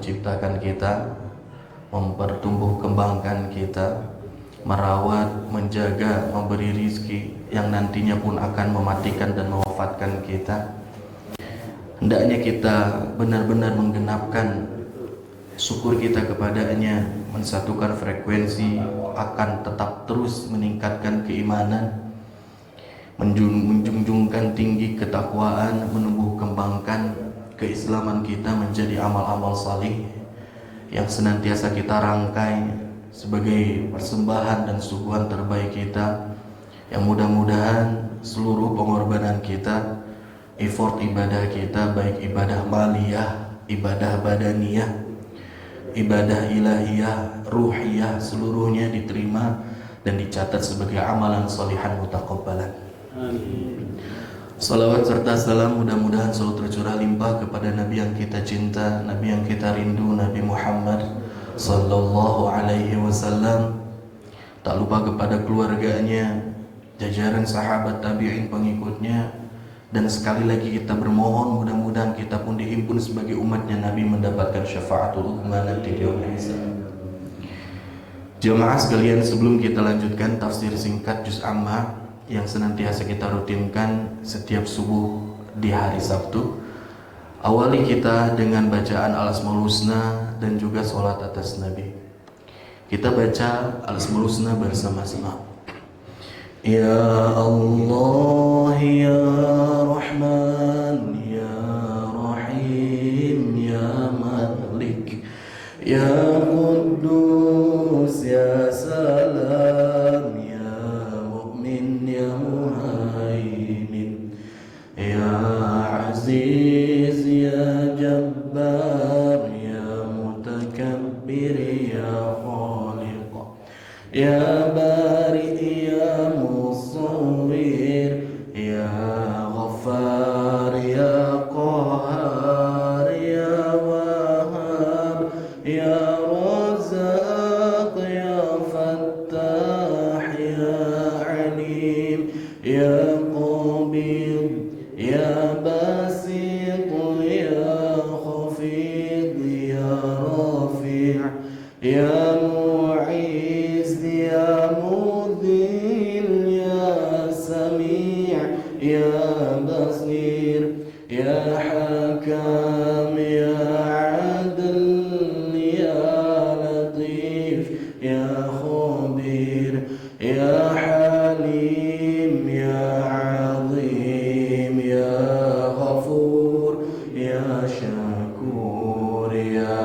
menciptakan kita, mempertumbuh kembangkan kita, merawat, menjaga, memberi rizki yang nantinya pun akan mematikan dan mewafatkan kita. Hendaknya kita benar-benar menggenapkan syukur kita kepadanya, mensatukan frekuensi, akan tetap terus meningkatkan keimanan, menjunjungkan tinggi ketakwaan, menumbuh kembangkan keislaman kita menjadi amal-amal salih yang senantiasa kita rangkai sebagai persembahan dan suguhan terbaik kita, yang mudah-mudahan seluruh pengorbanan kita, effort ibadah kita, baik ibadah maliyah, ibadah badaniyah, ibadah ilahiyah, ruhiyah, seluruhnya diterima dan dicatat sebagai amalan salihan mutaqabbalan. Amin. Salawat serta salam mudah-mudahan selalu tercurah limpah kepada Nabi yang kita cinta, Nabi yang kita rindu, Nabi Muhammad sallallahu alaihi wasallam. Tak lupa kepada keluarganya, jajaran sahabat tabi'in pengikutnya, dan sekali lagi kita bermohon mudah-mudahan kita pun dihimpun sebagai umatnya Nabi mendapatkan syafaatul uzma nanti di yaumil hisab. Jemaah sekalian, sebelum kita lanjutkan tafsir singkat juz amma yang senantiasa kita rutinkan setiap subuh di hari Sabtu, awali kita dengan bacaan Al-Asmaul Husna dan juga sholat atas Nabi. Kita baca Al-Asmaul Husna bersama-sama. Ya Allah, Ya Rahman, Ya Rahim, Ya Malik, Ya Quddus, Ya Salam, Ya Mu'min, Ya Muhaimin, Ya Aziz, Ya Jabbar, Ya Mutakabbir, Ya Khaliq, Ya Bari, Ya Musawwir, Ya Ghaffar, Ya Qahhar, Ya Wahhab, Ya Razzaq, Ya Fattah, Ya Alim, Ya Qabid, Ya Basit, Ya Khafid, Ya Rafi', Ya Mu'iz, Ya Mudhil, Ya Sami', Ya Basir, Ya Hakam, Ya Adl, Ya Latif, Ya Khabir, Ya Halim, Ya Azim, Ya Ghafur, Ya Shakur, Ya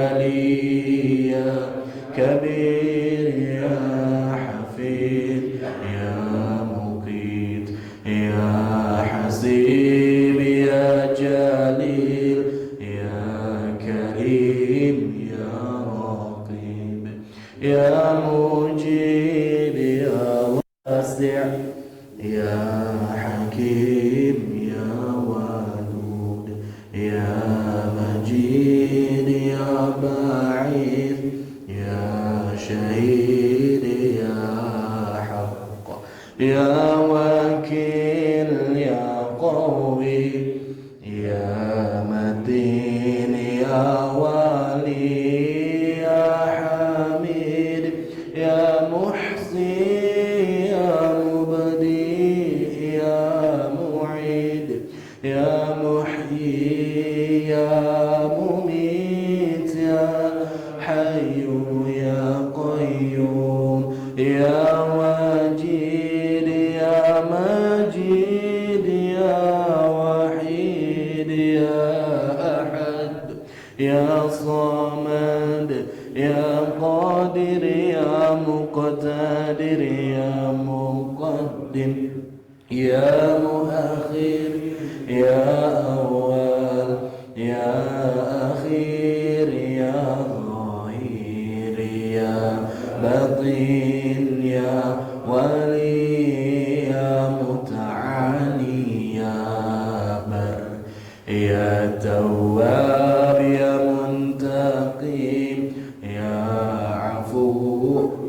Ali, Ya Kabir, Ya Hafid, Ya Muqit, Ya Hasib, Ya Jalil, Ya Karim, Ya Raqib, Ya Mujib, Ya Wasi', Ya Hakim, Ya Wadud, Ya Majid, Ya Ba'id, Ya Shahid, Ya Haqq, Ya Wakil, Ya Qawi, Ya Matin, Ya Wali, Ya Hamid, Ya Muhsin, Ya Mubdi, Ya Mu'id, Ya Muhyi, Ya Mumit, Ya Hayyu, Ya Qayyum, Ya Wajid, Ya Majid, Ya Wahid, Ya Ahad, Ya Samad, Ya Qadir, Ya Muqtadir, Ya Muqaddim, Ya Muakhir, Ya Awal, Ya Akhir, Ya Zahir, Ya Batin, Ya Wali, Ya Muta'ali, Ya Bar, Ya Tawwab, Ya Muntaqim, Ya Afu,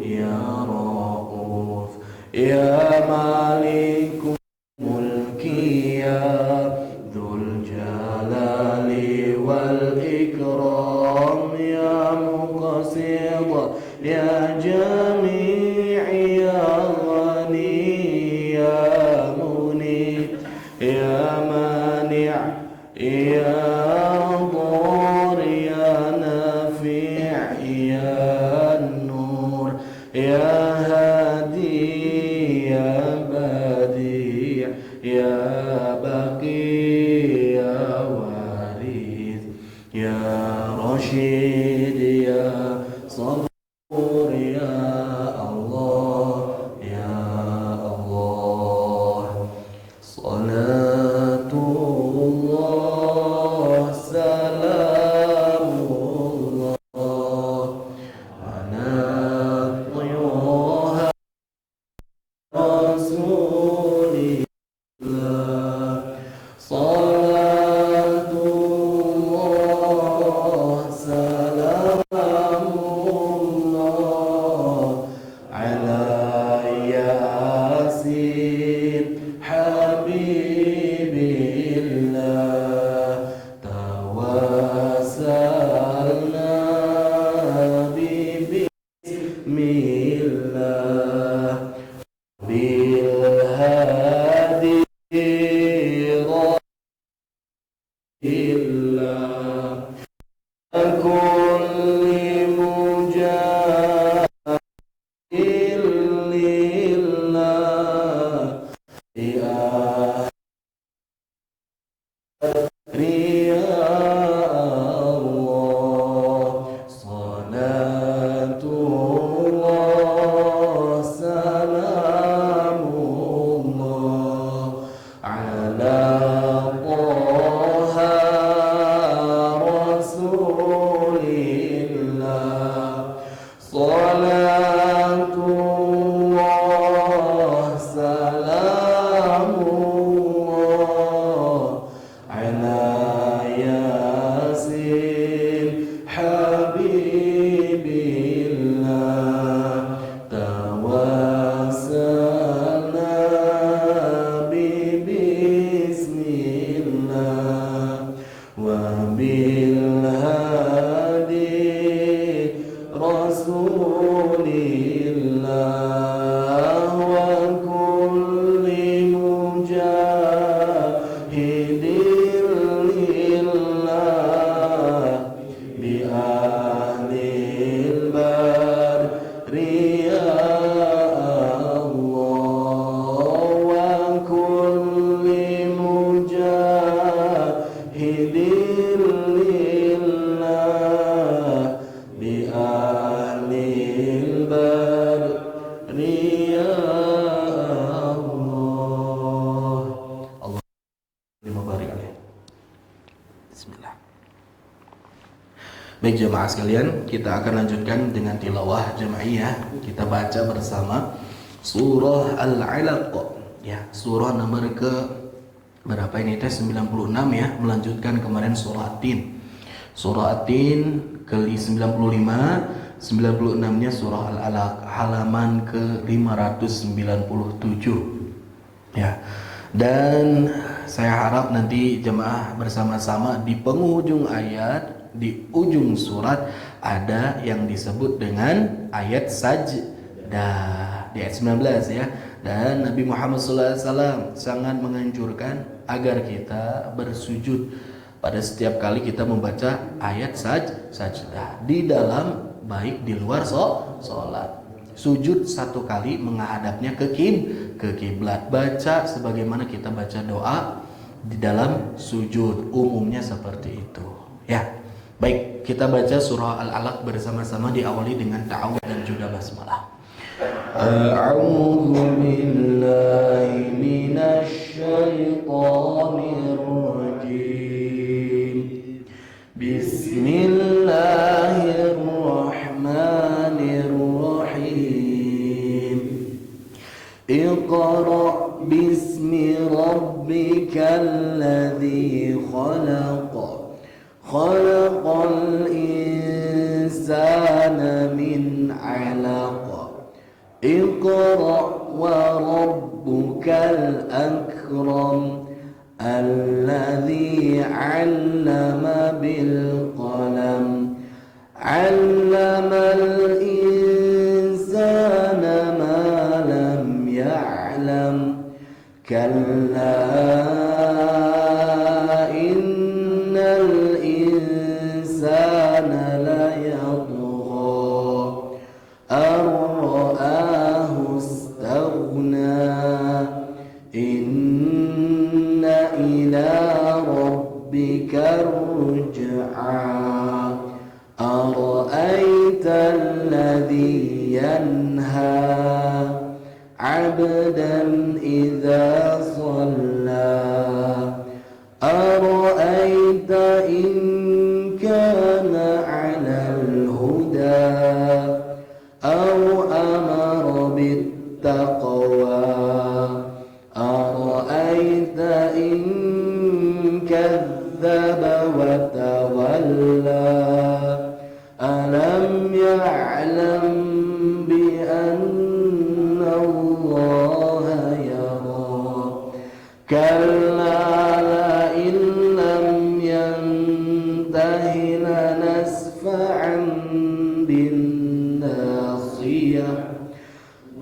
Ya Rauf, Ya Malik Mulki, Ya Dzul Jalali wal Ikram, ya Rashid ya Sabur ya Allah ya Allah. Salatullah salamullah ala Taha Rasulillah. Salatullah salamullah ala Yasin Habibillah. Tawassalna bismillah bil hadi illah kulli mujahid lillah ya Allah. Salatullah salamullah ala Taha Rasulillah. Salatullah salamullah ala Yasin Habibillah. Tawassalna bismillah wa bil hadi Rasulillah wa kulli mujahidin lillah bi ahlil barri ya Allah wa kulli mujahidin lillah bi ahlil barri ya Allah. Allah barik alaih. Bismillah. Baik jemaah sekalian, kita akan lanjutkan dengan tilawah jamaiyah. Kita baca bersama surah Al-Alaq ya, surah nomor ke berapa ini teh 96 ya, melanjutkan kemarin surah At-Tin. Surah At-Tin ke 95, 96-nya surah Al-Alaq halaman ke 597 ya. Dan saya harap nanti jemaah bersama-sama di penghujung ayat, di ujung surat ada yang disebut dengan ayat sajdah di ayat 19 ya. Dan Nabi Muhammad SAW sangat menganjurkan agar kita bersujud pada setiap kali kita membaca ayat sajdah di dalam baik di luar sholat. Sujud satu kali menghadapnya ke kiblat. Baca sebagaimana kita baca doa di dalam sujud, umumnya seperti itu ya. Baik, kita baca surah Al-Alaq bersama-sama, diawali dengan ta'awudz dan juga basmalah. A'udzu billahi minasy syaithanir rajim. Bismillahirrahmanirrahim. Iqra' bismi rabbikal ladzi khalaq. Khalaqal insana min 'alaq. Iqra' wa rabbukal akram. Alladzi 'allama bil qalam. 'Allamal insana ma lam ya'lam. Kalla innal insana la yatgha ar-ra'ahu istaghna. Inna ila rabbika ruj'a. أرأيت الذي ينهى عبدا إذا صلى أرأيت إن كان على الهدى أو أمر بالتقوى أرأيت إن كذب وتولى ألم يعلم بأن الله يرى كلا لئن لم ينته لنسفعا بالناصية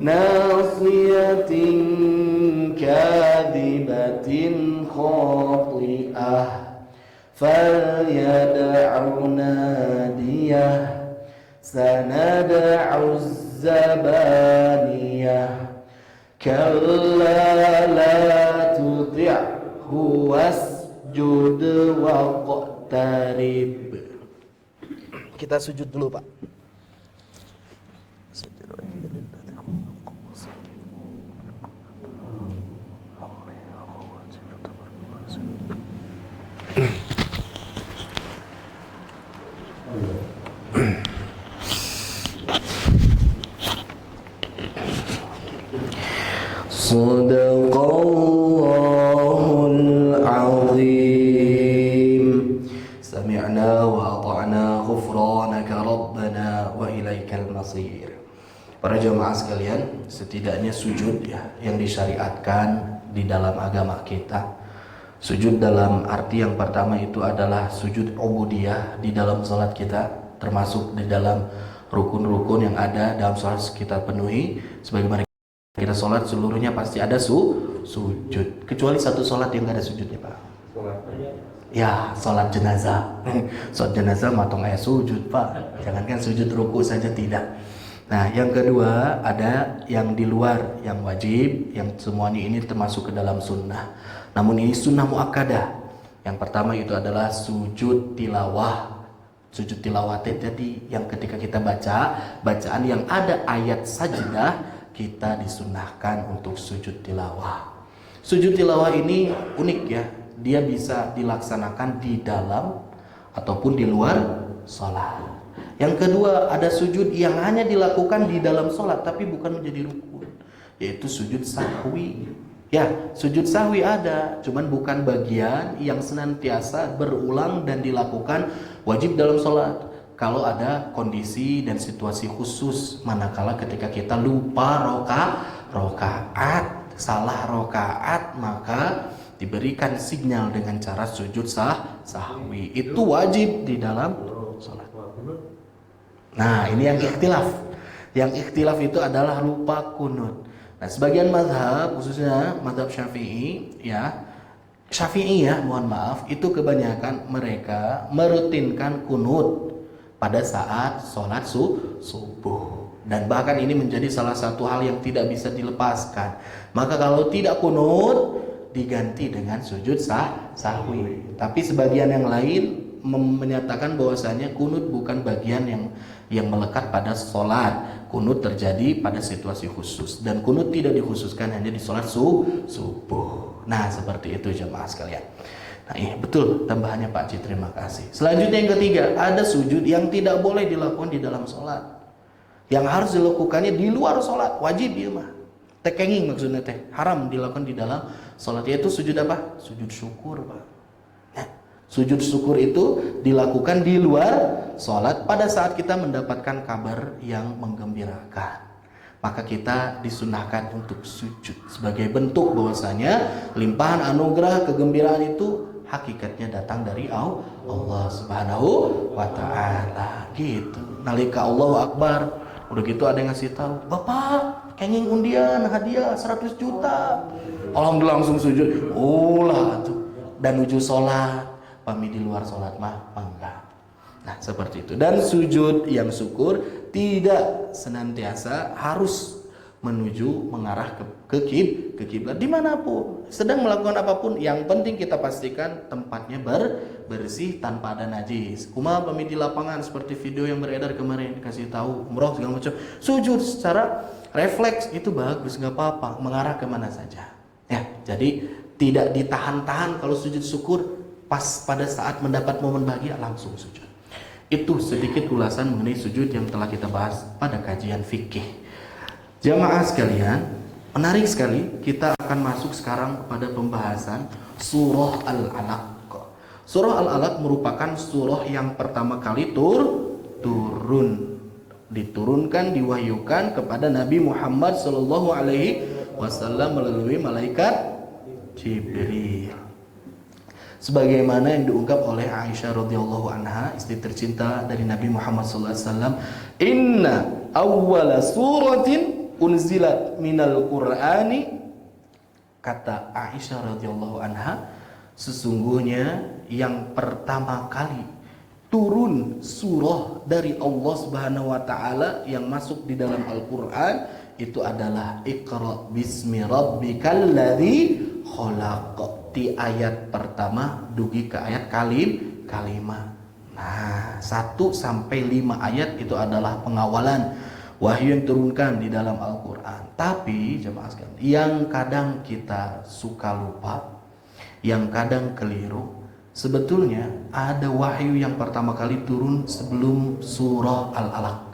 ناصية كاذبة خاطئة فليدع ناديه سندع الزبانية كلا لا تطعه واسجد واقترب. Kita sujud dulu, Pak. Sadaqallahul azim. Sami'na wa ata'na ghufranaka rabbana wa ilaikal masir. Para jamaah sekalian, setidaknya sujud ya yang disyariatkan di dalam agama kita. Sujud dalam arti yang pertama itu adalah sujud ubudiyah di dalam salat kita, termasuk di dalam rukun-rukun yang ada dalam salat kita penuhi. Sebagaimana kita sholat seluruhnya pasti ada sujud, kecuali satu sholat yang nggak ada sujudnya, Pak. Ya, sholat jenazah. Sholat jenazah matong ayat sujud, Pak. Jangankan sujud, ruku saja tidak. Nah, yang kedua ada yang di luar, yang wajib, yang semuanya ini termasuk ke dalam sunnah. Namun ini sunnah muakkadah. Yang pertama itu adalah sujud tilawah. Sujud tilawah tadi yang ketika kita baca bacaan yang ada ayat sajdah, kita disunahkan untuk sujud tilawah. Sujud tilawah ini unik ya, dia bisa dilaksanakan di dalam ataupun di luar sholat. Yang kedua ada sujud yang hanya dilakukan di dalam sholat tapi bukan menjadi rukun, yaitu sujud sahwi. Ya, sujud sahwi ada, cuman bukan bagian yang senantiasa berulang dan dilakukan wajib dalam sholat. Kalau ada kondisi dan situasi khusus, manakala ketika kita lupa rokaat, salah rokaat, maka diberikan sinyal dengan cara sujud sahwi. Itu wajib di dalam sholat. Nah, ini yang ikhtilaf. Yang ikhtilaf itu adalah lupa kunut. Nah, sebagian mazhab, khususnya mazhab Syafi'i, mohon maaf, itu kebanyakan mereka merutinkan kunut pada saat sholat subuh, dan bahkan ini menjadi salah satu hal yang tidak bisa dilepaskan. Maka kalau tidak kunut diganti dengan sujud sahwi. Tapi sebagian yang lain menyatakan bahwasanya kunut bukan bagian yang melekat pada sholat. Kunut terjadi pada situasi khusus, dan kunut tidak dikhususkan hanya di sholat subuh. Nah, seperti itu jemaah sekalian. Nah, betul tambahannya Pak Cid, terima kasih. Selanjutnya yang ketiga, ada sujud yang tidak boleh dilakukan di dalam sholat, yang harus dilakukannya di luar sholat, wajib dia mah. Tekenging maksudnya haram dilakukan di dalam sholat, yaitu sujud apa? Sujud syukur, Pak. Nah, sujud syukur itu dilakukan di luar sholat pada saat kita mendapatkan kabar yang menggembirakan. Maka kita disunahkan untuk sujud sebagai bentuk bahwasanya limpahan anugerah kegembiraan itu hakikatnya datang dari Allah Subhanahu wa ta'ala gitu. Nalika Allahu Akbar, udah gitu ada yang ngasih tahu, "Bapak, kenging undian hadiah 100 juta." Alhamdulillah langsung sujud. Lah tuh. Dan nuju sholat, pami di luar sholat mah enggak. Nah, seperti itu. Dan sujud yang syukur tidak senantiasa harus menuju mengarah ke kiblat dimanapun, sedang melakukan apapun, yang penting kita pastikan tempatnya bersih tanpa ada najis. Kumaha pamit di lapangan seperti video yang beredar kemarin, kasih tahu umroh segala macam, sujud secara refleks itu bagus, nggak apa-apa, mengarah kemana saja. Ya, jadi tidak ditahan-tahan. Kalau sujud syukur pas pada saat mendapat momen bahagia langsung sujud. Itu sedikit ulasan mengenai sujud yang telah kita bahas pada kajian fikih. Jamaah sekalian, menarik sekali. Kita akan masuk sekarang kepada pembahasan surah Al-Alaq. Surah Al-Alaq merupakan surah yang pertama kali diturunkan, diwahyukan kepada Nabi Muhammad sallallahu alaihi wasallam melalui malaikat Jibril. Sebagaimana yang diungkap oleh Aisyah radhiyallahu anha, istri tercinta dari Nabi Muhammad sallallahu alaihi wasallam, "Inna awwala suratin unzilat minal Qur'ani," kata Aisyah radhiyallahu anha, sesungguhnya yang pertama kali turun surah dari Allah Subhanahu wa taala yang masuk di dalam Al-Qur'an itu adalah Iqra bismi rabbikal ladzi khalaq. Di ayat pertama dugi ke ayat kalimah. Nah, 1 sampai 5 ayat itu adalah pengawalan wahyu yang turunkan di dalam Al-Qur'an. Tapi jemaah sekalian, yang kadang kita suka lupa, yang kadang keliru, sebetulnya ada wahyu yang pertama kali turun sebelum surah Al-Alaq.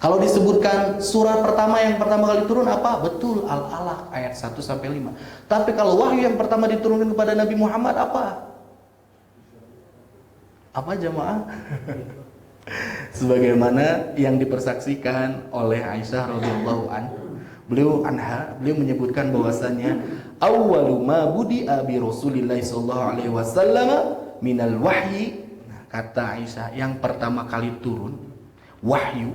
Kalau disebutkan surah pertama yang pertama kali turun apa? Betul, Al-Alaq ayat 1 sampai 5. Tapi kalau wahyu yang pertama diturunkan kepada Nabi Muhammad apa? Apa jemaah? Sebagaimana yang dipersaksikan oleh Aisyah radhiyallahu anha. Beliau menyebutkan bahwasanya awwalu ma budi'a bi Rasulillah sallallahu alaihi wasallam minal wahyi. Nah, kata Aisyah, yang pertama kali turun wahyu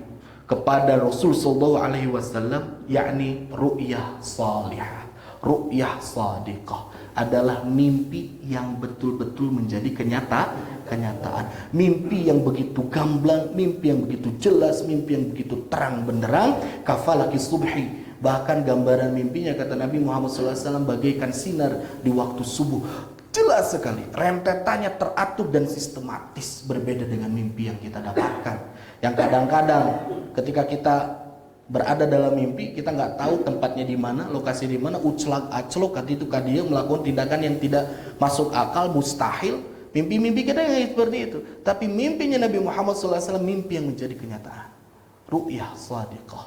kepada Rasul sallallahu alaihi wasallam yakni ru'yah salihah, ru'yah shadiqah, adalah mimpi yang betul-betul menjadi kenyataan. Mimpi yang begitu gamblang, mimpi yang begitu jelas, mimpi yang begitu terang benderang, kafalaki subhi. Bahkan gambaran mimpinya kata Nabi Muhammad SAW bagaikan sinar di waktu subuh. Jelas sekali, rentetannya teratur dan sistematis, berbeda dengan mimpi yang kita dapatkan. Yang kadang-kadang ketika kita berada dalam mimpi, kita nggak tahu tempatnya di mana, lokasi di mana, uclak aclok kati itu kadia melakukan tindakan yang tidak masuk akal, mustahil. Mimpi-mimpi kita yang seperti itu. Tapi mimpinya Nabi Muhammad SAW mimpi yang menjadi kenyataan. Ru'yah shadiqah,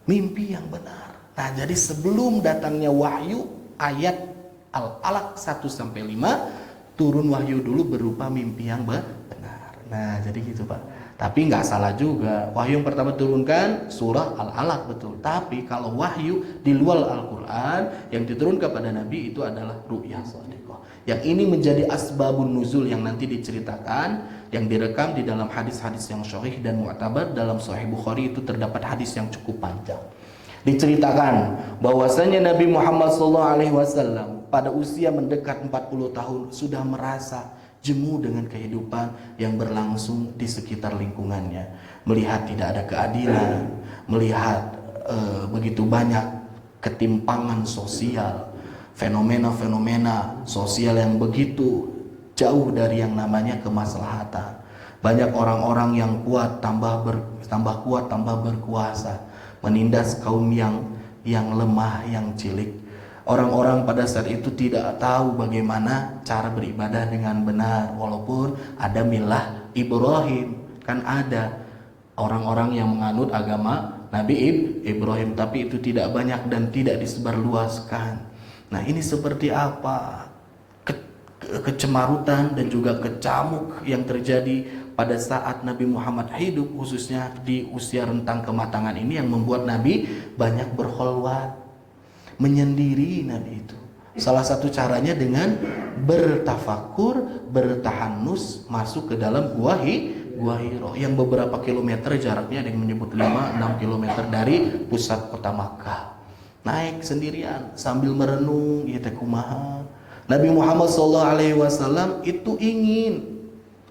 mimpi yang benar. Nah, jadi sebelum datangnya wahyu ayat Al-Alaq 1 sampai 5, turun wahyu dulu berupa mimpi yang benar. Nah, jadi gitu Pak. Tapi nggak salah juga, wahyu yang pertama turunkan surah Al-Alaq, betul. Tapi kalau wahyu di luar Al-Quran yang diturunkan kepada Nabi itu adalah ru'yah shadiqah. Yang ini menjadi asbabun nuzul yang nanti diceritakan, yang direkam di dalam hadis-hadis yang sahih dan mu'tabar. Dalam Sahih Bukhari itu terdapat hadis yang cukup panjang. Diceritakan bahwasanya Nabi Muhammad SAW pada usia mendekat 40 tahun sudah merasa jemu dengan kehidupan yang berlangsung di sekitar lingkungannya, melihat tidak ada keadilan, melihat begitu banyak ketimpangan sosial, fenomena-fenomena sosial yang begitu jauh dari yang namanya kemaslahatan. Banyak orang-orang yang kuat tambah kuat, tambah berkuasa, menindas kaum yang lemah, yang cilik. Orang-orang pada saat itu tidak tahu bagaimana cara beribadah dengan benar, walaupun ada milah Ibrahim, kan ada orang-orang yang menganut agama Nabi Ibrahim, tapi itu tidak banyak dan tidak disebarluaskan. Nah, ini seperti apa kecemarutan dan juga kecamuk yang terjadi pada saat Nabi Muhammad hidup, khususnya di usia rentang kematangan ini, yang membuat Nabi banyak berkholwat, menyendiri. Nabi itu salah satu caranya dengan bertafakur, bertahanus, masuk ke dalam gua Hiro yang beberapa kilometer jaraknya, ada yang menyebut 5-6 kilometer dari pusat kota Makkah. Naik sendirian sambil merenung, ya kumaha. Nabi Muhammad SAW itu ingin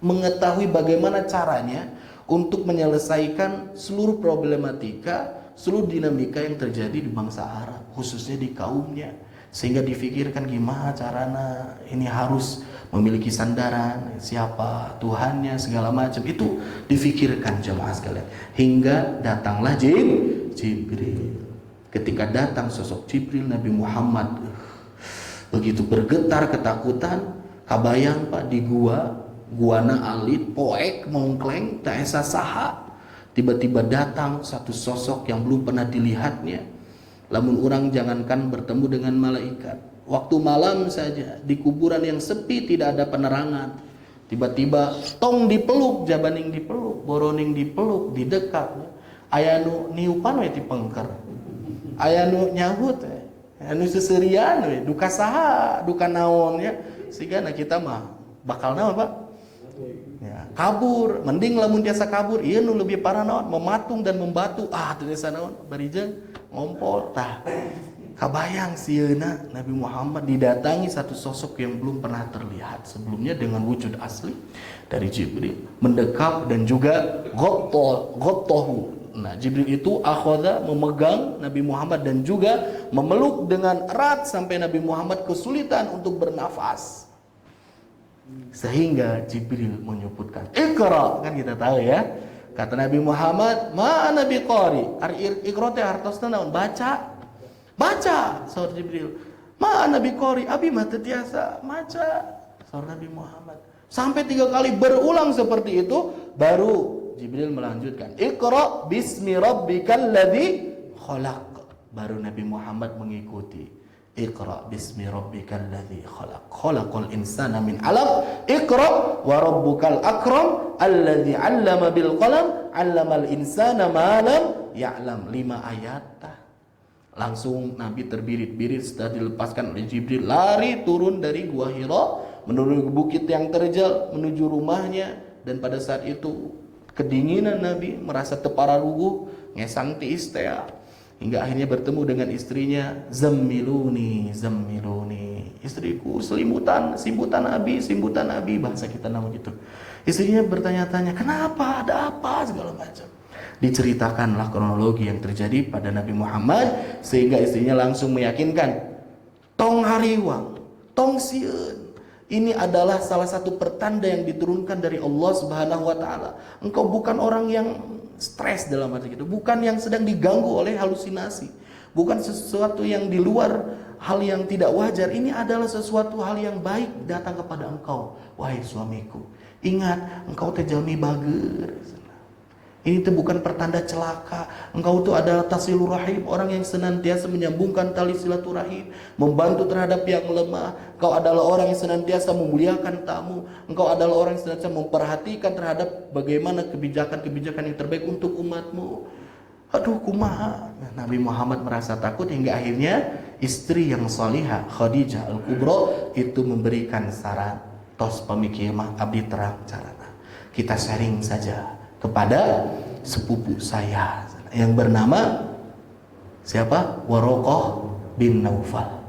mengetahui bagaimana caranya untuk menyelesaikan seluruh problematika, seluruh dinamika yang terjadi di bangsa Arab, khususnya di kaumnya. Sehingga difikirkan gimana caranya ini harus memiliki sandaran, siapa Tuhannya, segala macam. Itu difikirkan jemaah sekalian. Hingga datanglah Jibril. Ketika datang sosok Jibril, Nabi Muhammad begitu bergetar ketakutan. Kabayang Pak, di guana alit, poek, mongkleng, tak esa saha. Tiba-tiba datang satu sosok yang belum pernah dilihatnya. Lamun orang jangankan bertemu dengan malaikat, waktu malam saja di kuburan yang sepi tidak ada penerangan, tiba-tiba tong dipeluk, jabaning dipeluk, boroning dipeluk, didekat. Ayanu niupan we ti pengker, ayanu nyahut anu seserian we, duka saha, duka naon ya. Sehingga kita mah bakal naon Pak? Ya, kabur, mending lamun tiasa kabur, ieu nu lebih parah naon, mematung dan membatu. Teu tiasa naon, barijeng ngompol. Tah, kabayang sieuna Nabi Muhammad didatangi satu sosok yang belum pernah terlihat sebelumnya dengan wujud asli dari Jibril, mendekap dan juga ghattahu. Nah, Jibril itu akhadha, memegang Nabi Muhammad dan juga memeluk dengan erat sampai Nabi Muhammad kesulitan untuk bernafas. Sehingga Jibril menyebutkan, "Iqra," kan kita tahu ya. Kata Nabi Muhammad, "Ma ana biqari." Ari iqra teh artosna naon? Baca. Baca, saur Jibril. "Ma ana biqari," abi mah teu tiasa maca, saur Nabi Muhammad. Sampai 3 kali berulang seperti itu, baru Jibril melanjutkan, "Iqra bismi rabbikal ladzi khalaq." Baru Nabi Muhammad mengikuti. Iqra bismi rabbikal ladzi khalaq. Khalaqal insana min 'alaq. Iqra wa rabbukal akram alladzi 'allama bil qalam 'allamal insana ma lam ya'lam. 5 ayat. Langsung Nabi terbirit-birit setelah dilepaskan oleh Jibril, lari turun dari Gua Hira menuju bukit yang terjal menuju rumahnya. Dan pada saat itu kedinginan Nabi, merasa tepararuguh, ngesang ti istea, hingga akhirnya bertemu dengan istrinya. Zammiluni, zammiluni, istriku, simbutan Nabi, bahasa kita nama gitu. Istrinya bertanya-tanya, kenapa, ada apa, segala macam. Diceritakanlah kronologi yang terjadi pada Nabi Muhammad, sehingga istrinya langsung meyakinkan, tong hariwang, tong sieun, ini adalah salah satu pertanda yang diturunkan dari Allah Subhanahu wa taala. Engkau bukan orang yang stres dalam arti itu, bukan yang sedang diganggu oleh halusinasi, bukan sesuatu yang di luar hal yang tidak wajar. Ini adalah sesuatu hal yang baik datang kepada engkau, wahai suamiku. Ingat, engkau teh jalmi bager. Ini tuh bukan pertanda celaka. Engkau tuh adalah tasilur rahim, orang yang senantiasa menyambungkan tali silaturahim, membantu terhadap yang lemah. Engkau adalah orang yang senantiasa memuliakan tamu. Engkau adalah orang yang senantiasa memperhatikan terhadap bagaimana kebijakan-kebijakan yang terbaik untuk umatmu. Aduh, kumaha. Nabi Muhammad merasa takut hingga akhirnya istri yang salihah, Khadijah Al-Kubra, itu memberikan saran. Tos pamikir mah abdi terang carana. Kita sharing saja kepada sepupu saya yang bernama siapa? Waraqah bin Naufal.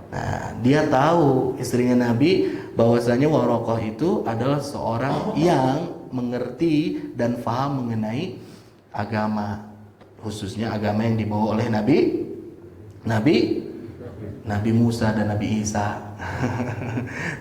Nah, dia tahu istrinya Nabi bahwasanya Waraqah itu adalah seorang yang mengerti dan faham mengenai agama, khususnya agama yang dibawa oleh Nabi Musa dan Nabi Isa.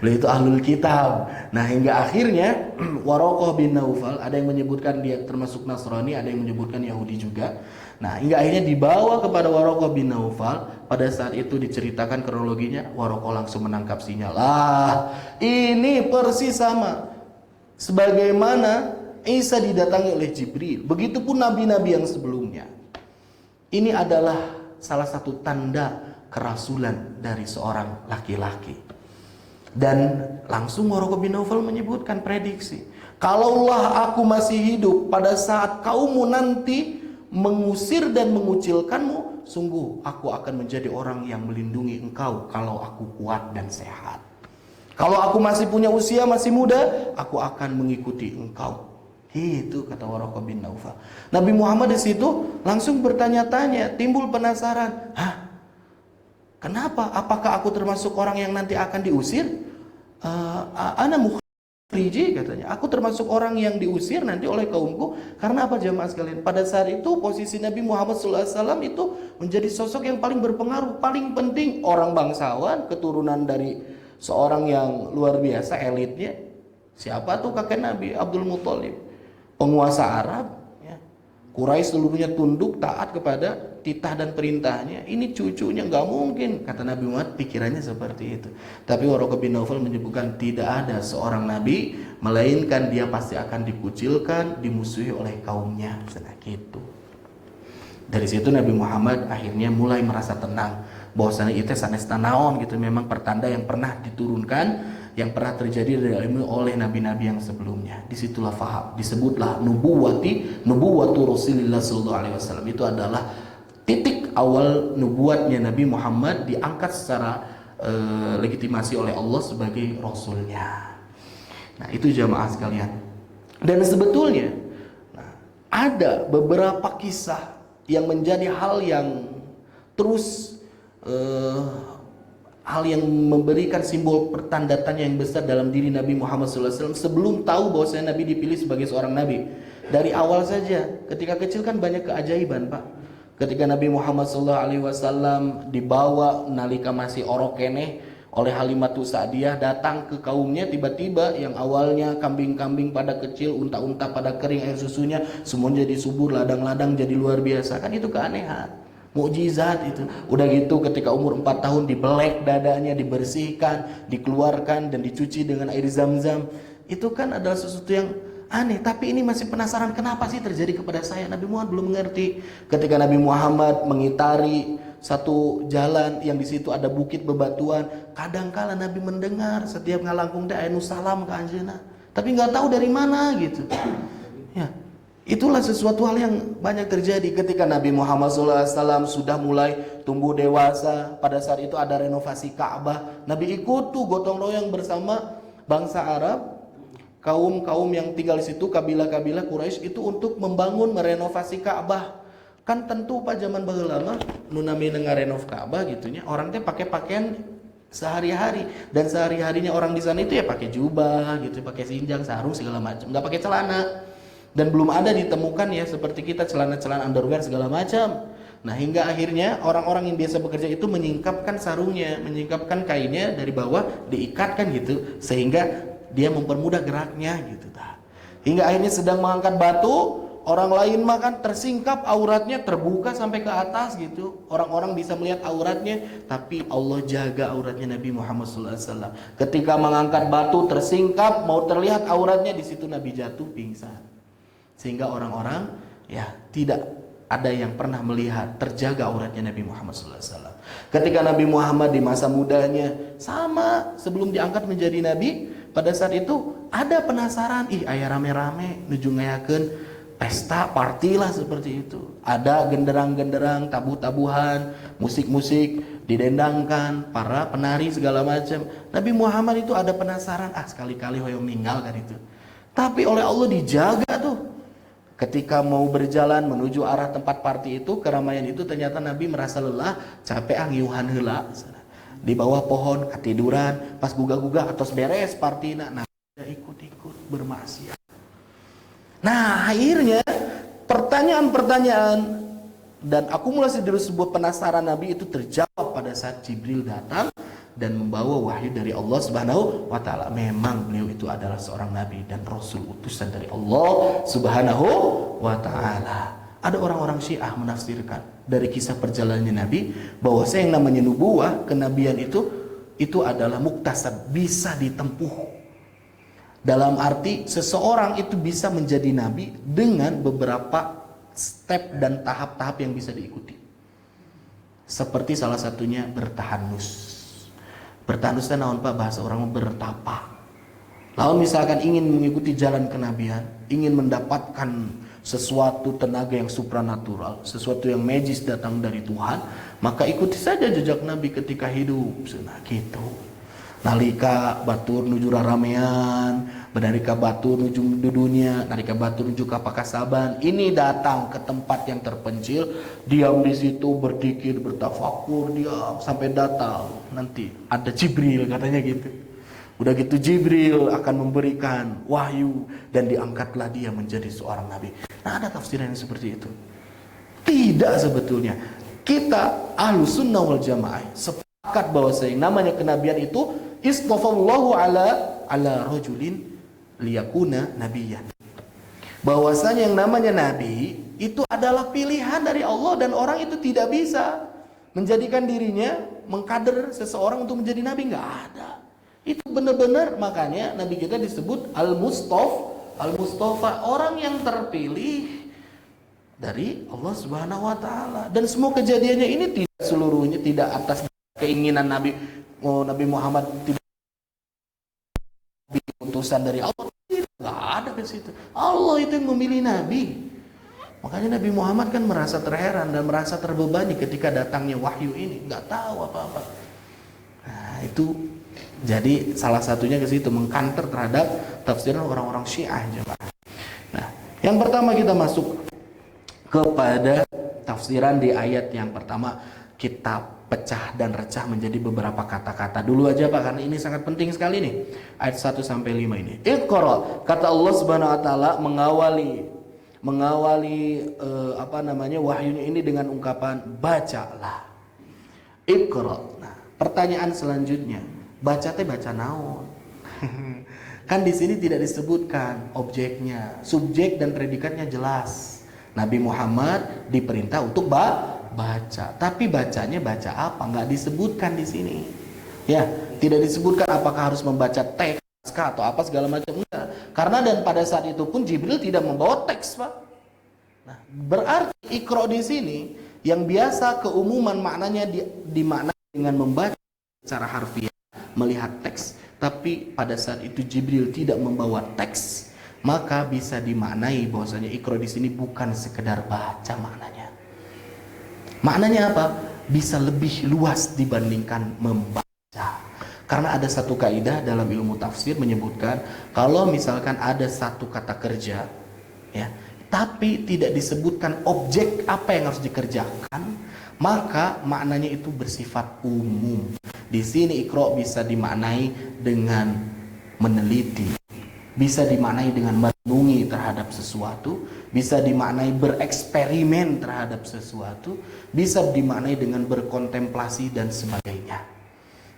Beliau itu ahlul kitab. Nah, hingga akhirnya Waraqah bin Naufal, ada yang menyebutkan dia termasuk Nasrani, ada yang menyebutkan Yahudi juga. Nah, hingga akhirnya dibawa kepada Waraqah bin Naufal. Pada saat itu diceritakan kronologinya, Waraqah langsung menangkap sinyal. Ini persis sama sebagaimana Isa didatangi oleh Jibril. Begitupun nabi-nabi yang sebelumnya. Ini adalah salah satu tanda kerasulan dari seorang laki-laki. Dan langsung Waraqah bin Naufal menyebutkan prediksi, kalaulah aku masih hidup pada saat kaummu nanti mengusir dan mengucilkanmu, sungguh aku akan menjadi orang yang melindungi engkau kalau aku kuat dan sehat. Kalau aku masih punya usia, masih muda, aku akan mengikuti engkau. Itu kata Waraqah bin Naufal. Nabi Muhammad di situ langsung bertanya-tanya, timbul penasaran. Kenapa? Apakah aku termasuk orang yang nanti akan diusir? Ana mukhriji, katanya. Aku termasuk orang yang diusir nanti oleh kaumku. Karena apa jamaah sekalian? Pada saat itu posisi Nabi Muhammad SAW itu menjadi sosok yang paling berpengaruh, paling penting, orang bangsawan, keturunan dari seorang yang luar biasa elitnya. Siapa tuh kakek Nabi? Abdul Muthalib, penguasa Arab ya. Quraisy seluruhnya tunduk taat kepada titah dan perintahnya. Ini cucunya, nggak mungkin, kata Nabi Muhammad. Pikirannya seperti itu. Tapi Waraqah bin Naufal menyebutkan tidak ada seorang nabi melainkan dia pasti akan dikucilkan, dimusuhi oleh kaumnya. Nah, gitu. Dari situ Nabi Muhammad akhirnya mulai merasa tenang bahwasanya itu sanes naon gitu, memang pertanda yang pernah diturunkan, yang pernah terjadi dari ilmu oleh nabi-nabi yang sebelumnya. Disitulah faham, disebutlah nubuwatu Rasulullah sallallahu alaihi wasallam. Itu adalah titik awal nubuatnya Nabi Muhammad, diangkat secara legitimasi oleh Allah sebagai rasulnya. Nah, itu jamaah sekalian. Dan sebetulnya ada beberapa kisah yang menjadi hal yang terus hal yang memberikan simbol pertandaan yang besar dalam diri Nabi Muhammad SAW sebelum tahu bahwa Nabi dipilih sebagai seorang Nabi. Dari awal saja, ketika kecil kan banyak keajaiban, Pak. Ketika Nabi Muhammad SAW dibawa nalika masih orokeneh oleh Halimatus Sa'diyah datang ke kaumnya, tiba-tiba yang awalnya kambing-kambing pada kecil, unta-unta pada kering air susunya, semuanya jadi subur, ladang-ladang jadi luar biasa. Kan itu keanehan, mukjizat itu. Udah gitu ketika umur 4 tahun dibelek dadanya, dibersihkan, dikeluarkan dan dicuci dengan air zam-zam. Itu kan adalah sesuatu yang aneh. Tapi ini masih penasaran, kenapa sih terjadi kepada saya? Nabi Muhammad belum mengerti. Ketika Nabi Muhammad mengitari satu jalan yang di situ ada bukit bebatuan, kadangkala Nabi mendengar setiap ngalangkung teh anu salam ke anjeunna, tapi nggak tahu dari mana gitu. Ya, itulah sesuatu hal yang banyak terjadi ketika Nabi Muhammad SAW sudah mulai tumbuh dewasa. Pada saat itu ada renovasi Ka'bah. Nabi ikut tuh gotong royong bersama bangsa Arab, kaum-kaum yang tinggal di situ, kabilah-kabilah Quraisy itu untuk membangun, merenovasi Ka'bah. Kan tentu Pak zaman baheula mah nu nami ngarenov Ka'bah gitunya, orang teh pakai pakaian sehari-hari, dan sehari-harinya orang di sana itu ya pakai jubah gitu, pakai sinjang, sarung segala macam, nggak pakai celana. Dan belum ada ditemukan ya seperti kita celana-celana underwear segala macam. Nah, hingga akhirnya orang-orang yang biasa bekerja itu menyingkapkan sarungnya, menyingkapkan kainnya dari bawah, diikatkan gitu sehingga dia mempermudah geraknya gitu. Hingga akhirnya sedang mengangkat batu, orang lain makan tersingkap auratnya, terbuka sampai ke atas gitu. Orang-orang bisa melihat auratnya, tapi Allah jaga auratnya Nabi Muhammad SAW. Ketika mengangkat batu tersingkap, mau terlihat auratnya, di situ Nabi jatuh pingsan. Sehingga orang-orang ya tidak ada yang pernah melihat terjaga auratnya Nabi Muhammad SAW. Ketika Nabi Muhammad di masa mudanya sama sebelum diangkat menjadi Nabi, pada saat itu ada penasaran, aya rame-rame nuju ngayakeun pesta, party lah seperti itu. Ada genderang-genderang, tabuh-tabuhan, musik-musik didendangkan, para penari segala macam. Nabi Muhammad itu ada penasaran, sekali-kali hoyong ninggal kan itu. Tapi oleh Allah dijaga tuh. Ketika mau berjalan menuju arah tempat party itu, keramaian itu, ternyata Nabi merasa lelah, capek ngiuhan heula. Di bawah pohon ketiduran, pas gugah-gugah atos beres partina, nah ikut-ikut bermaksiat. Nah, akhirnya pertanyaan-pertanyaan dan akumulasi dari sebuah penasaran Nabi itu terjawab pada saat Jibril datang dan membawa wahyu dari Allah Subhanahu wa taala. Memang beliau itu adalah seorang nabi dan rasul utusan dari Allah Subhanahu wa taala. Ada orang-orang Syiah menafsirkan dari kisah perjalanannya Nabi bahwa yang namanya nubuwah, kenabian itu adalah muktasab, bisa ditempuh. Dalam arti seseorang itu bisa menjadi nabi dengan beberapa step dan tahap-tahap yang bisa diikuti. Seperti salah satunya bertahanus. Bertahanus itu naon Pak? Bahasa orang bertapa. Lalu misalkan ingin mengikuti jalan kenabian, ingin mendapatkan sesuatu tenaga yang supranatural, sesuatu yang magis datang dari Tuhan, maka ikuti saja jejak Nabi ketika hidup. Nah gitu. Nalika batur nuju raramean, nalika batur nuju dudunya, nalika batur nuju ka pakasaban, ini datang ke tempat yang terpencil, diam di situ, berzikir, bertafakur, diam sampai datang. Nanti ada Jibril katanya gitu. Udah gitu Jibril akan memberikan wahyu dan diangkatlah dia menjadi seorang nabi. Nah, ada tafsiran yang seperti itu. Tidak, sebetulnya kita Ahlus Sunnah wal Jamaah sepakat bahwa yang namanya kenabian itu Istafallahu ala rajulin liyakuna nabiyyan. Bahwasanya yang namanya nabi itu adalah pilihan dari Allah, dan orang itu tidak bisa menjadikan dirinya mengkader seseorang untuk menjadi nabi, nggak ada. Itu benar-benar, makanya nabi kita disebut Al-Mustafa, orang yang terpilih dari Allah Subhanahu wa taala. Dan semua kejadiannya ini tidak seluruhnya tidak atas keinginan Nabi Muhammad, tidak utusan dari Allah. Nggak ada ke situ. Allah itu yang memilih nabi. Makanya Nabi Muhammad kan merasa terheran dan merasa terbebani ketika datangnya wahyu ini, nggak tahu apa-apa. Nah, itu jadi salah satunya ke situ, mengkanter terhadap tafsiran orang-orang Syiah, jemaah. Nah, yang pertama kita masuk kepada tafsiran di ayat yang pertama, kita pecah dan recah menjadi beberapa kata-kata dulu aja Pak, karena ini sangat penting sekali nih. Ayat 1 sampai 5 ini. Iqra, kata Allah Subhanahu wa taala mengawali wahyunya ini dengan ungkapan bacalah. Iqra. Nah, pertanyaan selanjutnya, baca teh baca naon? Kan di sini tidak disebutkan objeknya, subjek dan predikatnya jelas. Nabi Muhammad diperintah untuk baca, tapi bacanya baca apa? Nggak disebutkan di sini. Ya, tidak disebutkan apakah harus membaca teks atau apa segala macam, enggak. Karena dan pada saat itu pun Jibril tidak membawa teks, Pak. Nah, berarti Iqra di sini yang biasa keumuman maknanya dimaknai dengan membaca secara harfiah, melihat teks, tapi pada saat itu Jibril tidak membawa teks, maka bisa dimaknai bahwasanya Iqra di sini bukan sekedar baca maknanya. Maknanya apa? Bisa lebih luas dibandingkan membaca. Karena ada satu kaidah dalam ilmu tafsir menyebutkan, kalau misalkan ada satu kata kerja, ya, tapi tidak disebutkan objek apa yang harus dikerjakan, maka maknanya itu bersifat umum. Di sini Iqra bisa dimaknai dengan meneliti, bisa dimaknai dengan merenungi terhadap sesuatu, bisa dimaknai bereksperimen terhadap sesuatu, bisa dimaknai dengan berkontemplasi dan sebagainya.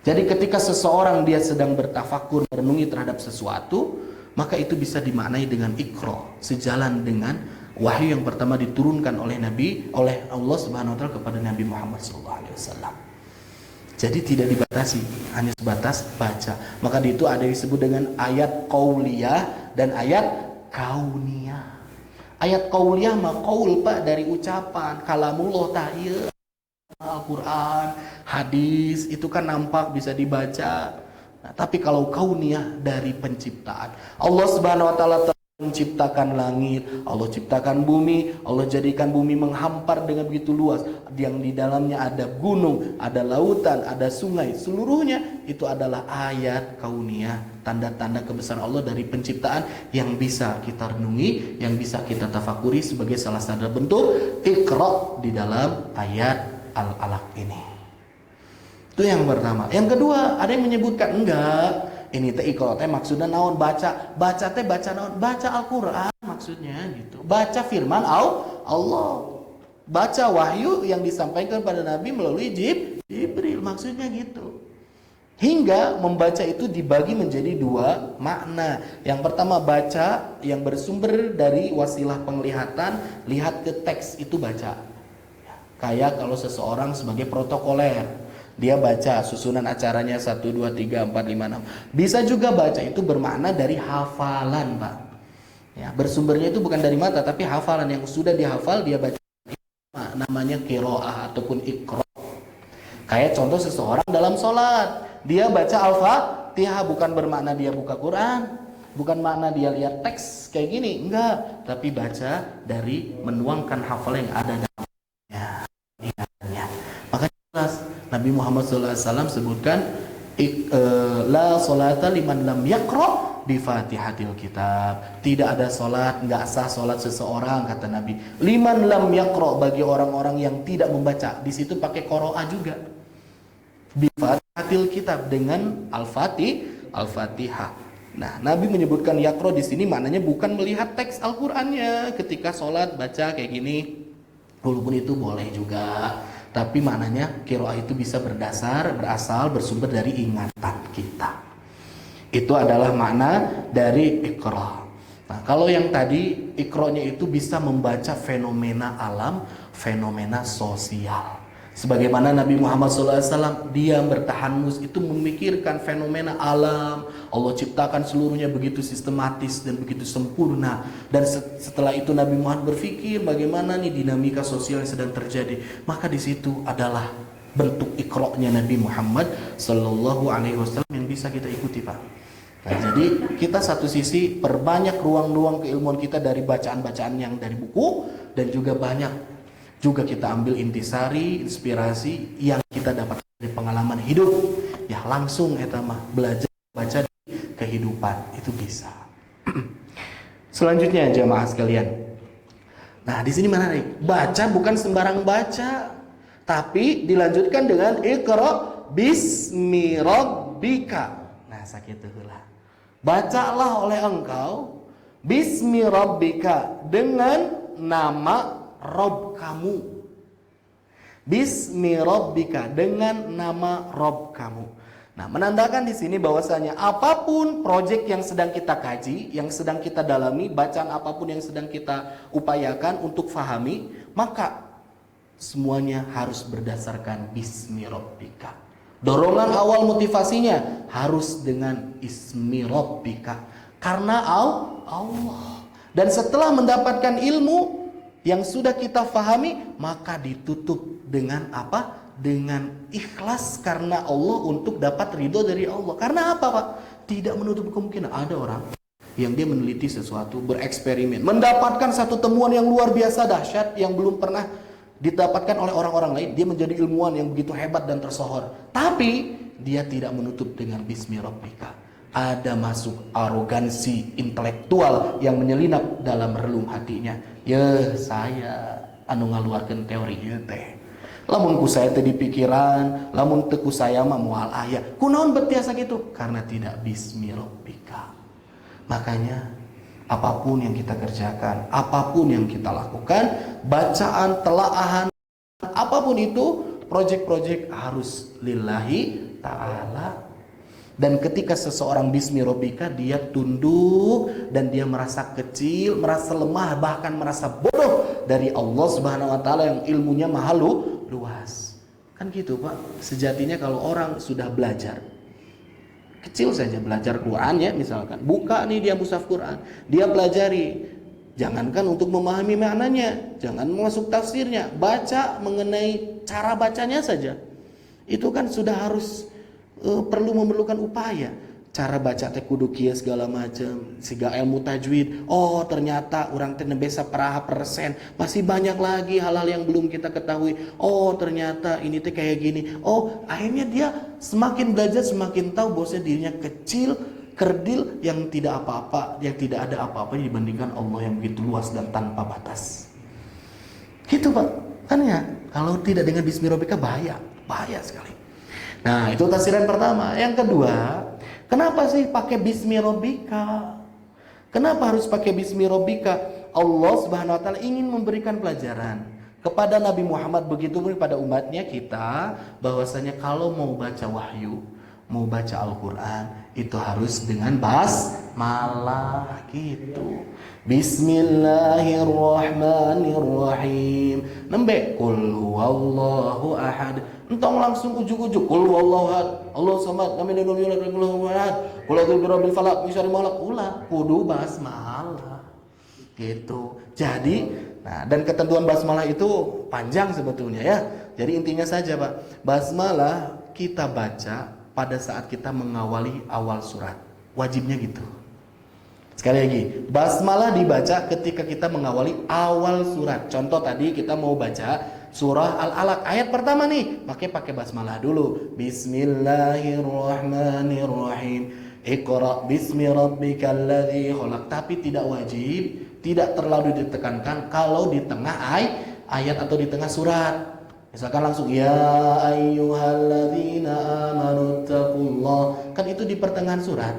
Jadi ketika seseorang dia sedang bertafakur, merenungi terhadap sesuatu, maka itu bisa dimaknai dengan Iqra, sejalan dengan wahyu yang pertama diturunkan oleh Allah Subhanahu wa taala kepada Nabi Muhammad SAW. Jadi tidak dibatasi, hanya sebatas baca. Maka di itu ada yang disebut dengan ayat qauliyah dan ayat kauniyah. Ayat qauliyah mah qaul Pak, dari ucapan, kalamullah ta'ala, Al-Quran, hadis, itu kan nampak bisa dibaca. Nah, tapi kalau kauniyah dari penciptaan, Allah Subhanahu wa taala menciptakan langit, Allah ciptakan bumi, Allah jadikan bumi menghampar dengan begitu luas, yang di dalamnya ada gunung, ada lautan, ada sungai, seluruhnya itu adalah ayat kauniyah, tanda-tanda kebesaran Allah dari penciptaan yang bisa kita renungi, yang bisa kita tafakuri sebagai salah satu bentuk Iqra di dalam ayat Al-Alaq ini. Itu yang pertama. Yang kedua, ada yang menyebutkan enggak, ini teh Iqra teh maksudnya naon, baca teh baca naon, baca Al-Qur'an maksudnya gitu. Baca firman Allah. Baca wahyu yang disampaikan pada Nabi melalui Jibril, maksudnya gitu. Hingga membaca itu dibagi menjadi dua makna. Yang pertama baca yang bersumber dari wasilah penglihatan, lihat ke teks, itu baca. Kayak kalau seseorang sebagai protokoler, dia baca susunan acaranya 1, 2, 3, 4, 5, 6. Bisa juga baca itu bermakna dari hafalan, Pak. Ya, bersumbernya itu bukan dari mata, tapi hafalan yang sudah dihafal dia baca. Namanya qiraah ataupun Iqra. Kayak contoh seseorang dalam sholat, dia baca Al-Fatihah, bukan bermakna dia buka Quran, bukan makna dia lihat teks kayak gini, enggak, tapi baca dari menuangkan hafal yang ada dalamnya. Maka jelas Nabi Muhammad SAW sebutkan la salata liman lam yaqra bi Fatihatil Kitab. Tidak ada salat, enggak sah salat seseorang, kata Nabi. Liman lam yaqra, bagi orang-orang yang tidak membaca. Di situ pakai qiraah juga. Bi Fatihatil Kitab, dengan Al-Fatihah. Nah, Nabi menyebutkan yaqra di sini maknanya bukan melihat teks Al-Qur'annya ketika salat baca kayak gini. Walaupun itu boleh juga. Tapi maknanya qiraah itu bisa berasal, bersumber dari ingatan kita. Itu adalah makna dari iqra. Nah, kalau yang tadi iqra-nya itu bisa membaca fenomena alam, fenomena sosial. Sebagaimana Nabi Muhammad SAW diam bertahanus itu memikirkan fenomena alam. Allah ciptakan seluruhnya begitu sistematis dan begitu sempurna. Dan setelah itu Nabi Muhammad berpikir bagaimana nih dinamika sosial yang sedang terjadi. Maka di situ adalah bentuk iqra-nya Nabi Muhammad SAW yang bisa kita ikuti, Pak. Nah, jadi kita satu sisi perbanyak ruang-ruang keilmuan kita dari bacaan-bacaan yang dari buku, dan juga banyak juga kita ambil intisari, inspirasi yang kita dapat dari pengalaman hidup. Ya langsung eta mah belajar baca di kehidupan itu bisa. Selanjutnya jamaah sekalian. Nah, di sini mana nih? Baca bukan sembarang baca, tapi dilanjutkan dengan iqra bismi rabbika. Nah, sakitu heula. Bacalah oleh engkau bismi rabbika, dengan nama Rob kamu. Bismi rabbika, dengan nama Rob kamu. Nah, menandakan di sini bahwasanya apapun proyek yang sedang kita kaji, yang sedang kita dalami, bacaan apapun yang sedang kita upayakan untuk fahami, maka semuanya harus berdasarkan bismi rabbika. Dorongan awal motivasinya harus dengan ismi rabbika, karena Allah. Dan setelah mendapatkan ilmu yang sudah kita fahami, maka ditutup dengan apa? Dengan ikhlas karena Allah, untuk dapat ridho dari Allah. Karena apa, Pak? Tidak menutup kemungkinan ada orang yang dia meneliti sesuatu, bereksperimen, mendapatkan satu temuan yang luar biasa dahsyat yang belum pernah didapatkan oleh orang-orang lain. Dia menjadi ilmuwan yang begitu hebat dan tersohor. Tapi dia tidak menutup dengan bismi rabbika. Ada masuk arogansi intelektual yang menyelinap dalam relung hatinya. Ya, saya anu ngaluarkeun teori ieu teh. Lamun ku saya teh di pikiran, lamun teu ku saya mah moal aya. Kunaon betiasa gitu? Karena tidak bismi rabbika. Makanya apapun yang kita kerjakan, apapun yang kita lakukan, bacaan, telaahan, apapun itu, proyek-proyek harus lillahi ta'ala. Dan ketika seseorang bismi rabbika, dia tunduk dan dia merasa kecil, merasa lemah, bahkan merasa bodoh dari Allah Subhanahu wa taala yang ilmunya maha luas. Kan gitu, Pak. Sejatinya kalau orang sudah belajar, kecil saja belajar Quran ya misalkan, buka nih dia mushaf Quran, dia pelajari. Jangankan untuk memahami maknanya, jangan masuk tafsirnya, baca mengenai cara bacanya saja. Itu kan sudah harus perlu memerlukan upaya. Cara baca teh kudu kieu segala macam, siga ilmu tajwid. Oh, ternyata orang teh nebesa paraha persen. Masih banyak lagi hal-hal yang belum kita ketahui. Oh, ternyata ini teh kayak gini. Oh, akhirnya dia semakin belajar semakin tahu bahwa dirinya kecil, kerdil, yang tidak apa-apa, yang tidak ada apa-apa dibandingkan Allah yang begitu luas dan tanpa batas. Gitu, Pak. Kan ya, kalau tidak dengan bismi rabbika bahaya sekali. Nah, itu tafsiran pertama. Yang kedua, kenapa sih pakai bismi rabbika? Kenapa harus pakai bismi rabbika? Allah Subhanahu wa taala ingin memberikan pelajaran kepada Nabi Muhammad, begitu pun kepada umatnya kita, bahwasanya kalau mau baca wahyu, mau baca Al-Qur'an, itu harus dengan basmalah gitu. Bismillahirrahmanirrahim. Nembe qul huwallahu ahad. Entong langsung ujuk-ujuk qul huwallahu ahad, Allahu samad, lam yalid walam yulad, walam yakul lahu kufuwan ahad. Qul a'udzu birabbil falaq, min syarri ma khalaq. Ulah kudu basmalah. Gitu. Jadi, nah, dan ketentuan basmalah itu panjang sebetulnya ya. Jadi intinya saja, Pak, basmalah kita baca pada saat kita mengawali awal surat. Wajibnya gitu. Sekali lagi, basmalah dibaca ketika kita mengawali awal surat. Contoh tadi kita mau baca surah Al-Alaq ayat pertama nih, pakai basmalah dulu. Bismillahirrahmanirrahim. Iqra bismi rabbikal ladzi khalaq. Tapi tidak wajib, tidak terlalu ditekankan kalau di tengah ayat atau di tengah surat. Misalkan langsung ya ayyuhalladzina amanu taqullah, kan itu di pertengahan surat.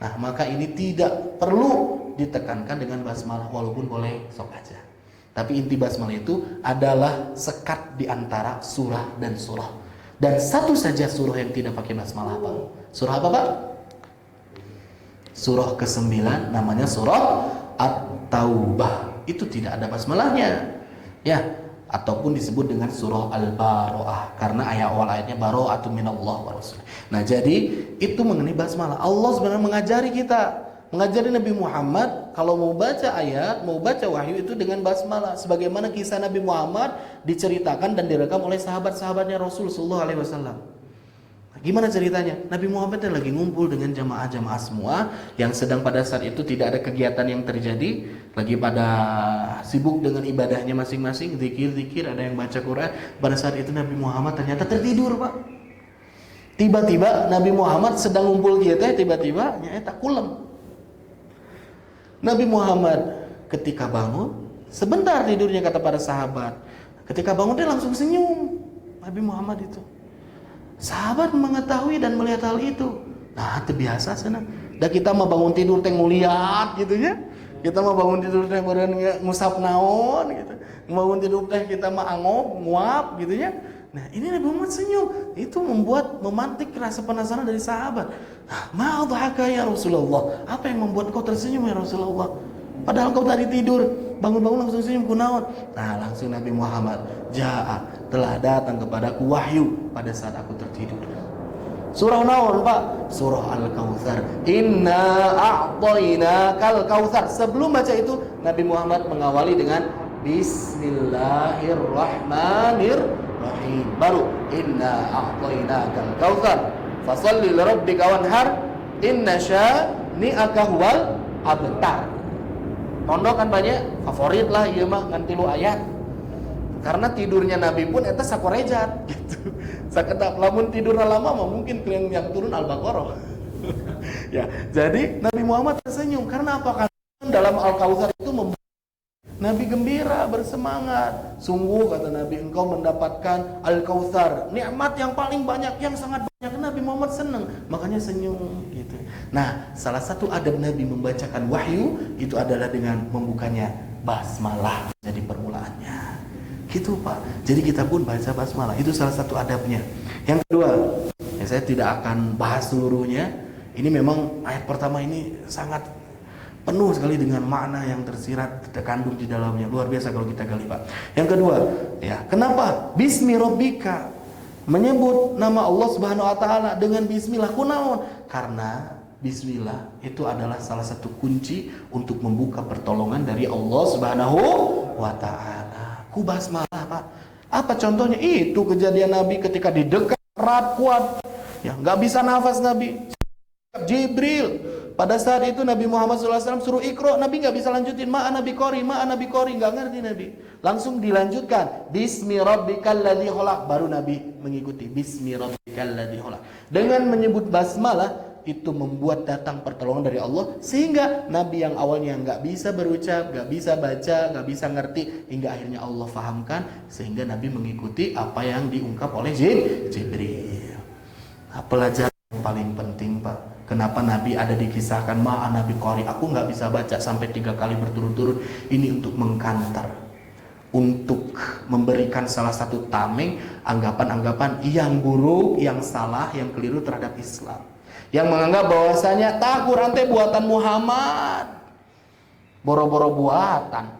Nah, maka ini tidak perlu ditekankan dengan basmalah, walaupun boleh sok aja. Tapi inti basmalah itu adalah sekat di antara surah dan surah. Dan satu saja surah yang tidak pakai basmalah, Pak. Surah apa, Pak? Surah ke-9 namanya surah At-Taubah. Itu tidak ada basmalahnya. Ya, ataupun disebut dengan surah Al-Baro'ah karena awal ayatnya baro'atun minallah wa rasul. Nah, jadi itu mengenai basmalah. Allah sebenarnya mengajari Nabi Muhammad kalau mau baca ayat, mau baca wahyu itu dengan basmalah. Sebagaimana kisah Nabi Muhammad diceritakan dan direkam oleh sahabat-sahabatnya Rasul sallallahu alaihi wasallam. Gimana ceritanya? Nabi Muhammad lagi ngumpul dengan jamaah-jamaah semua yang sedang pada saat itu tidak ada kegiatan yang terjadi, lagi pada sibuk dengan ibadahnya masing-masing, zikir-zikir, ada yang baca Quran. Pada saat itu Nabi Muhammad ternyata tertidur, Pak. Tiba-tiba Nabi Muhammad sedang ngumpul kita, tiba-tiba nyata kulem. Nabi Muhammad ketika bangun, sebentar tidurnya kata para sahabat. Ketika bangun dia langsung senyum. Nabi Muhammad itu. Sahabat mengetahui dan melihat hal itu. Nah, terbiasa sana. Dan kita mau bangun tidur teh ngeliat gitu ya. Kita mau bangun tidur teh ngusap naon gitu. Bangun tidur teh kita mau angop, nguap gitu ya. Nah, ini Nabi Muhammad senyum. Itu memantik rasa penasaran dari sahabat. Ma'adhaka ya Rasulullah. Apa yang membuat kau tersenyum ya Rasulullah? Padahal kau tadi tidur, bangun-bangun langsung senyum, kunaon. Nah, langsung Nabi Muhammad, telah datang kepadaku wahyu pada saat aku tertidur. Surah naon, Pak? Surah Al-Kautsar. Inna a'tainakal kautsar. Sebelum baca itu, Nabi Muhammad mengawali dengan Bismillahirrahmanirrahim. Baru inna a'tainakal kautsar. Fasholli lirabbika wanhar. Inna syani'aka huwal abtar. Pondok kan banyak favorit lah ieu mah ngan 3 ayat. Karena tidurnya Nabi pun eta sakorejat gitu. Sakedap lamun tidurna lama mah mungkin yang turun Al-Baqarah. Ya, jadi Nabi Muhammad tersenyum karena apa? Karena dalam Al-Kautsar itu membuat Nabi gembira, bersemangat. Sungguh kata Nabi, engkau mendapatkan Al-Kautsar, nikmat yang paling banyak, yang sangat banyak. Nabi Muhammad senang, makanya senyum gitu. Nah, salah satu adab Nabi membacakan wahyu itu adalah dengan membukanya basmalah jadi permulaannya. Gitu, Pak. Jadi kita pun baca basmalah, itu salah satu adabnya. Yang kedua, saya tidak akan bahas seluruhnya. Ini memang ayat pertama ini sangat penuh sekali dengan makna yang tersirat, terkandung di dalamnya. Luar biasa kalau kita gali, Pak. Yang kedua, ya, kenapa Bismi Rabbika, menyebut nama Allah Subhanahu wa taala dengan bismillah? Kunaon? Karena bismillah itu adalah salah satu kunci untuk membuka pertolongan dari Allah Subhanahu wa taala. Ku basmalah, Pak. Apa contohnya? Itu kejadian Nabi ketika didekat erat kuat. Ya, enggak bisa nafas Nabi. Jibril pada saat itu Nabi Muhammad SAW suruh ikro, Nabi nggak bisa lanjutin ma'ana biqori, nggak ngerti Nabi. Langsung dilanjutkan Bismi rabbikal ladzi khalaq, baru Nabi mengikuti Bismi rabbikal ladzi khalaq. Dengan menyebut basmalah itu membuat datang pertolongan dari Allah, sehingga Nabi yang awalnya nggak bisa berucap, nggak bisa baca, nggak bisa ngerti, hingga akhirnya Allah fahamkan, sehingga Nabi mengikuti apa yang diungkap oleh Jibril. Nah, pelajaran yang paling penting, Pak, kenapa Nabi ada dikisahkan ma'ana biqori, aku nggak bisa baca sampai 3 kali berturut-turut. Ini untuk mengkantar, untuk memberikan salah satu tameng anggapan-anggapan yang buruk, yang salah, yang keliru terhadap Islam, yang menganggap bahwasanya Quran teh buatan Muhammad, boro-boro buatan.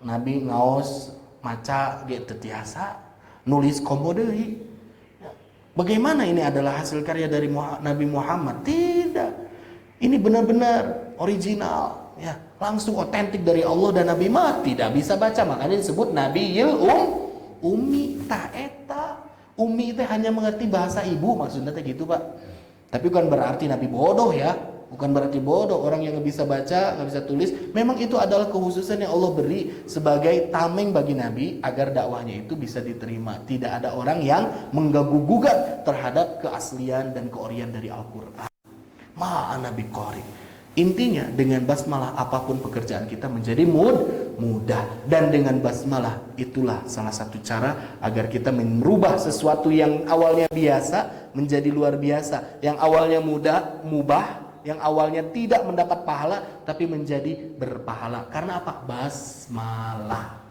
Nabi ngaos maca ge teu tiasa, nulis komo deui. Bagaimana ini adalah hasil karya dari Nabi Muhammad? Tidak. Ini benar-benar original, ya, langsung otentik dari Allah, dan Nabi mah tidak bisa baca, makanya disebut Nabiyul Ummi. Taeta Ummi itu hanya mengerti bahasa ibu, maksudnya gitu, Pak. Tapi bukan berarti Nabi bodoh, ya. Bukan berarti bodoh orang yang nggak bisa baca, nggak bisa tulis. Memang itu adalah kekhususan yang Allah beri sebagai tameng bagi Nabi agar dakwahnya itu bisa diterima. Tidak ada orang yang mengganggu-gugat terhadap keaslian dan keorian dari Al-Quran. Ma'ana biqori. Intinya dengan basmalah apapun pekerjaan kita menjadi mudah. Dan dengan basmalah itulah salah satu cara agar kita merubah sesuatu yang awalnya biasa menjadi luar biasa. Yang awalnya mubah, yang awalnya tidak mendapat pahala tapi menjadi berpahala. Karena apa? Basmalah.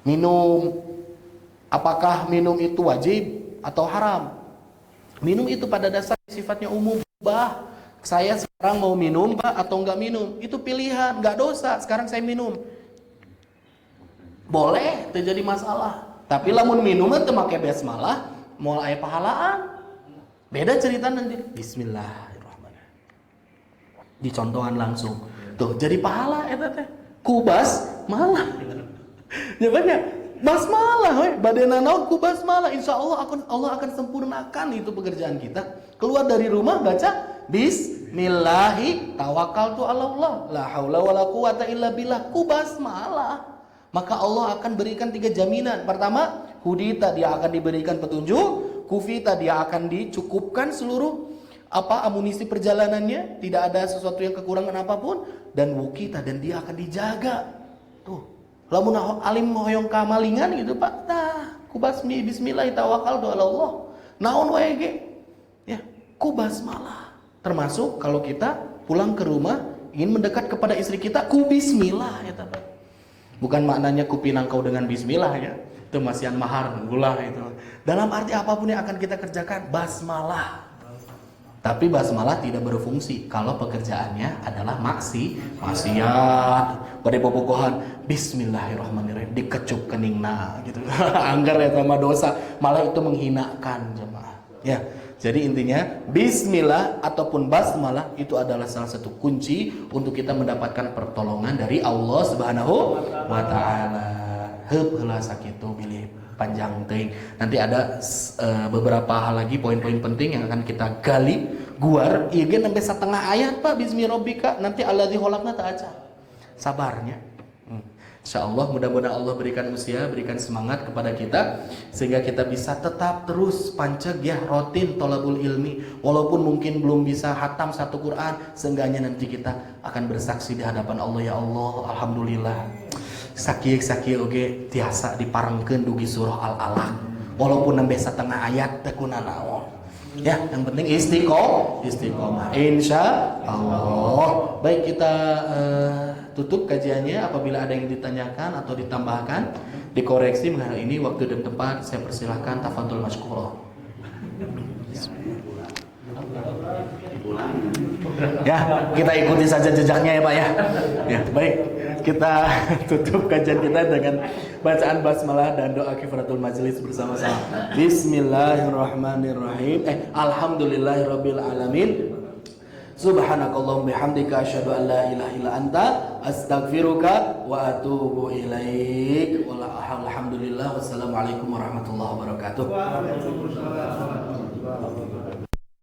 Minum, apakah minum itu wajib atau haram? Minum itu pada dasarnya sifatnya umum, mubah. Saya sekarang mau minum Pak atau enggak minum, itu pilihan, enggak dosa. Sekarang saya minum, boleh, terjadi masalah. Tapi lamun minum itu make basmalah, mau aya pahalaan. Beda cerita nanti. Bismillahirrahmanirrahim. Dicontohan langsung. Tuh, jadi pahala eta teh. Kubas malah. Jawabannya basmalah we, badena naon ku basmalah. Insyaallah Allah akan sempurnakan itu pekerjaan kita. Keluar dari rumah baca bismillahi tawakkaltu 'alallah la haula wala quwata illa billah, ku basmalah. Maka Allah akan berikan 3 jaminan. Pertama, hudita, dia akan diberikan petunjuk. Kufita, dia akan dicukupkan seluruh amunisi perjalanannya, tidak ada sesuatu yang kekurangan apapun. Dan wukita, dan dia akan dijaga. Tuh, lamun alim hoyong kamalingan gitu Pak, nah kubasmi bismillah tawakkaltu 'alallah, naon wae ge ya, kubasmalah. Termasuk kalau kita pulang ke rumah ingin mendekat kepada istri kita, ku bismillah ya Pak. Bukan maknanya kupinang kau dengan bismillah ya, itu masihan mahar gula itu. Dalam arti apapun yang akan kita kerjakan basmalah. Tapi basmalah tidak berfungsi kalau pekerjaannya adalah maksiat. Pada bobogohan bismillahirrahmanirrahim dikecup keningna gitu. Anggar ya sama dosa, malah itu menghinakan jemaah. Ya. Jadi intinya bismillah ataupun basmalah itu adalah salah satu kunci untuk kita mendapatkan pertolongan dari Allah Subhanahu wa taala. Heup heula sakitu pilih panjang teuing. Nanti ada beberapa hal lagi, poin-poin penting yang akan kita gali, guar ieu ge nembe satengah ayat Pak, bismi rabbika, nanti alladzi khalaqna ta aca. Sabarnya. Insyaallah mudah-mudahan Allah berikan usia, berikan semangat kepada kita sehingga kita bisa tetap terus panceg ya, rutin thalabul ilmi. Walaupun mungkin belum bisa hatam satu Quran, seenggaknya nanti kita akan bersaksi di hadapan Allah, ya Allah, alhamdulillah. Sakieu oge tiasa diparengkeun dugi surah Al-Alaq. Walaupun nembe satengah ayat teh kunaon. Ya, yang penting istiqomah. Insya Allah. Baik, kita tutup kajiannya. Apabila ada yang ditanyakan atau ditambahkan, dikoreksi mengenai ini, waktu dan tempat saya persilahkan. Tafadhol masykurah. Ya, kita ikuti saja jejaknya ya Pak ya. Ya, baik. Kita tutup kajian kita dengan bacaan basmalah dan doa kifaratul majlis bersama-sama. Bismillahirrahmanirrahim. Alhamdulillahirabbil alamin. Subhanakallahumma bihamdika asyhadu an la ilaha illa anta astaghfiruka wa atubu ilaik. Walhamdulillah, wassalamualaikum warahmatullahi wabarakatuh.